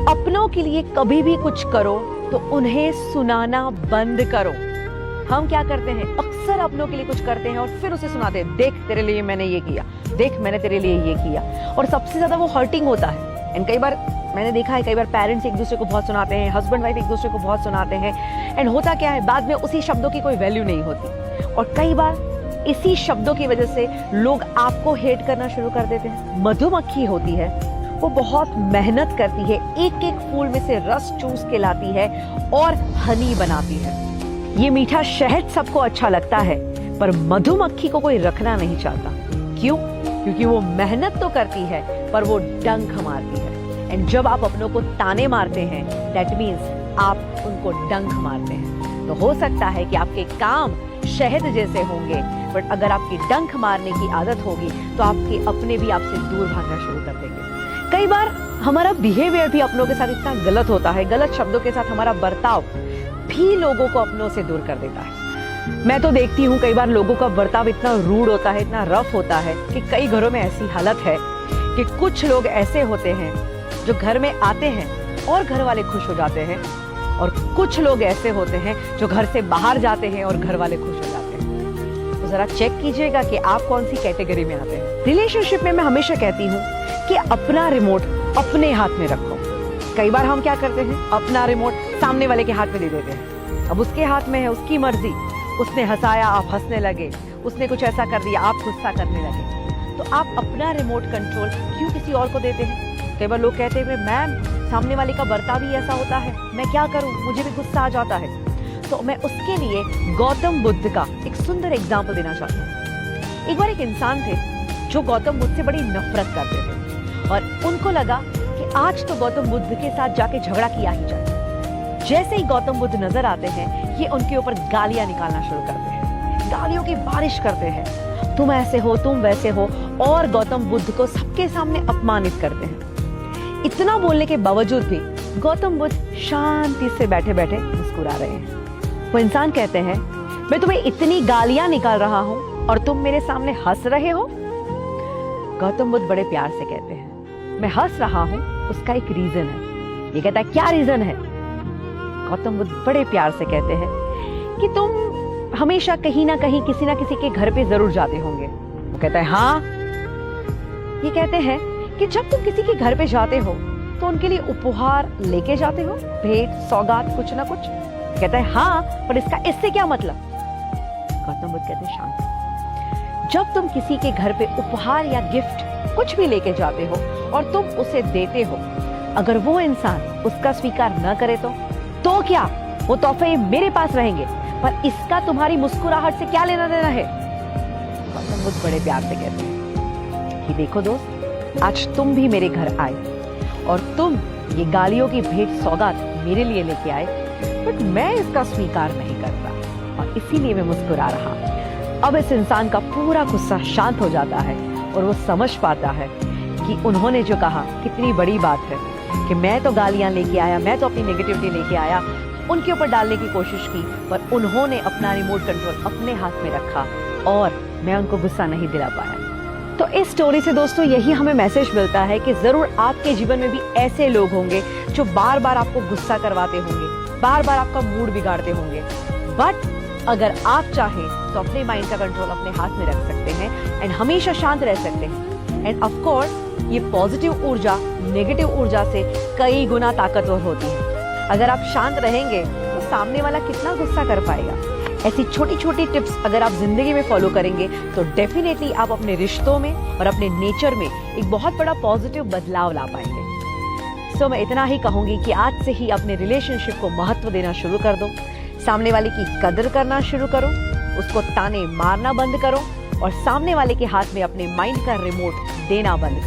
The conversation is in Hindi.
अपनों के लिए कभी भी कुछ करो तो उन्हें सुनाना बंद करो। हम क्या करते हैं, अक्सर अपनों के लिए कुछ करते हैं और फिर उसे सुनाते हैं, देख तेरे लिए मैंने ये किया, देख मैंने तेरे लिए ये किया, और सबसे ज्यादा वो हर्टिंग होता है। एंड कई बार मैंने देखा है, कई बार पेरेंट्स एक दूसरे को बहुत सुनाते हैं, हस्बैंड वाइफ एक दूसरे को बहुत सुनाते हैं, एंड होता क्या है, बाद में उसी शब्दों की कोई वैल्यू नहीं होती, और कई बार इसी शब्दों की वजह से लोग आपको हेट करना शुरू कर देते हैं। मधुमक्खी होती है, वो बहुत मेहनत करती है, एक एक फूल में से रस चूस के लाती है और हनी बनाती है। ये मीठा शहद सबको अच्छा लगता है, पर मधुमक्खी को कोई रखना नहीं चाहता। क्यों? क्योंकि वो मेहनत तो करती है पर वो डंक मारती है। एंड जब आप अपनों को ताने मारते हैं, दैट मीन्स आप उनको डंक मारते हैं। तो हो सकता है कि आपके काम शहद जैसे होंगे, बट अगर आपकी डंक मारने की आदत होगी तो आपके अपने भी आपसे दूर भागना शुरू कर देंगे। कई बार हमारा बिहेवियर भी अपनों के साथ इतना गलत होता है, गलत शब्दों के साथ हमारा बर्ताव भी लोगों को अपनों से दूर कर देता है। मैं तो देखती हूँ कई बार लोगों का बर्ताव इतना रूड होता है, इतना रफ होता है कि कई घरों में ऐसी हालत है कि कुछ लोग ऐसे होते हैं जो घर में आते हैं और घर वाले खुश हो जाते हैं, और कुछ लोग ऐसे होते हैं जो घर से बाहर जाते हैं और घर वाले खुश हो जाते हैं। तो जरा चेक कीजिएगा कि आप कौन सी कैटेगरी में आते हैं। रिलेशनशिप में मैं हमेशा कहती हूँ कि अपना रिमोट अपने हाथ में रखो। कई बार हम क्या करते हैं, अपना रिमोट सामने वाले के हाथ में दे देते हैं। अब उसके हाथ में है, उसकी मर्जी, उसने हंसाया आप हंसने लगे, उसने कुछ ऐसा कर दिया आप गुस्सा करने लगे। तो आप अपना रिमोट कंट्रोल क्यों किसी और को देते हैं? कई बार लोग कहते हैं मैम सामने वाले का बर्ताव ही ऐसा होता है, मैं क्या करूं, मुझे भी गुस्सा आ जाता है। तो मैं उसके लिए गौतम बुद्ध का एक सुंदर एग्जाम्पल देना चाहती हूँ। एक बार एक इंसान थे जो गौतम बुद्ध से बड़ी नफरत करते थे, और उनको लगा कि आज तो गौतम बुद्ध के साथ जाके झगड़ा किया ही जाए। जैसे ही गौतम बुद्ध नजर आते हैं, ये उनके ऊपर गालियां निकालना शुरू करते हैं, गालियों की बारिश करते हैं, तुम ऐसे हो, तुम वैसे हो, और गौतम बुद्ध को सबके सामने अपमानित करते हैं। इतना बोलने के बावजूद भी गौतम बुद्ध शांति से बैठे बैठे मुस्कुरा रहे हैं। वो इंसान कहते हैं, मैं तुम्हें इतनी गालियां निकाल रहा हूं और तुम मेरे सामने हंस रहे हो। गौतम बुद्ध बड़े प्यार से कहते हैं, मैं हंस रहा हूं, उसका एक रीजन है। ये कहता है, क्या रीजन है? गौतम बुद्ध बड़े प्यार से कहते हैं कि तुम हमेशा कहीं ना कहीं किसी ना किसी के घर पे जरूर जाते होंगे। वो कहता है, हाँ। ये कहते हैं कि जब तुम किसी के घर पे जाते हो तो उनके लिए उपहार लेके जाते हो, भेंट सौगात कुछ ना कुछ। कहता है, हाँ, पर इससे क्या मतलब? गौतम बुद्ध कहते हैं, शांति। जब तुम किसी के घर पे उपहार या गिफ्ट कुछ भी लेके जाते हो और तुम उसे देते हो, अगर वो इंसान उसका स्वीकार न करे तो क्या? वो तोहफे मेरे पास रहेंगे, पर इसका तुम्हारी मुस्कुराहट से क्या लेना देना है? गौतम बुद्ध बड़े प्यार से कहते हैं कि देखो दोस्त, आज तुम भी मेरे घर आए और तुम ये गालियों की भेंट सौगात मेरे लिए लेके आए, बट मैं इसका स्वीकार नहीं करता और इसीलिए मैं मुस्कुरा रहा। अब इस इंसान का पूरा गुस्सा शांत हो जाता है और वो समझ पाता है कि उन्होंने जो कहा कितनी बड़ी बात है, कि मैं तो गालियां लेके आया, मैं तो अपनी नेगेटिविटी लेके आया, उनके ऊपर डालने की कोशिश की, पर उन्होंने अपना रिमोट कंट्रोल अपने हाथ में रखा और मैं उनको गुस्सा नहीं दिला पाया। तो इस स्टोरी से दोस्तों यही हमें मैसेज मिलता है कि जरूर आपके जीवन में भी ऐसे लोग होंगे जो बार बार आपको गुस्सा करवाते होंगे, बार बार आपका मूड बिगाड़ते होंगे, बट अगर आप चाहें तो अपने माइंड का कंट्रोल अपने हाथ में रख सकते हैं एंड हमेशा शांत रह सकते हैं। एंड ऑफ कोर्स ये पॉजिटिव ऊर्जा नेगेटिव ऊर्जा से कई गुना ताकतवर होती है। अगर आप शांत रहेंगे तो सामने वाला कितना गुस्सा कर पाएगा। ऐसी छोटी छोटी टिप्स अगर आप जिंदगी में फॉलो करेंगे तो डेफिनेटली आप अपने रिश्तों में और अपने नेचर में एक बहुत बड़ा पॉजिटिव बदलाव ला पाएंगे। सो मैं इतना ही कहूंगी कि आज से ही अपने रिलेशनशिप को महत्व देना शुरू कर दो, सामने वाले की कदर करना शुरू करो, उसको ताने मारना बंद करो और सामने वाले के हाथ में अपने माइंड का रिमोट देना बंद करो।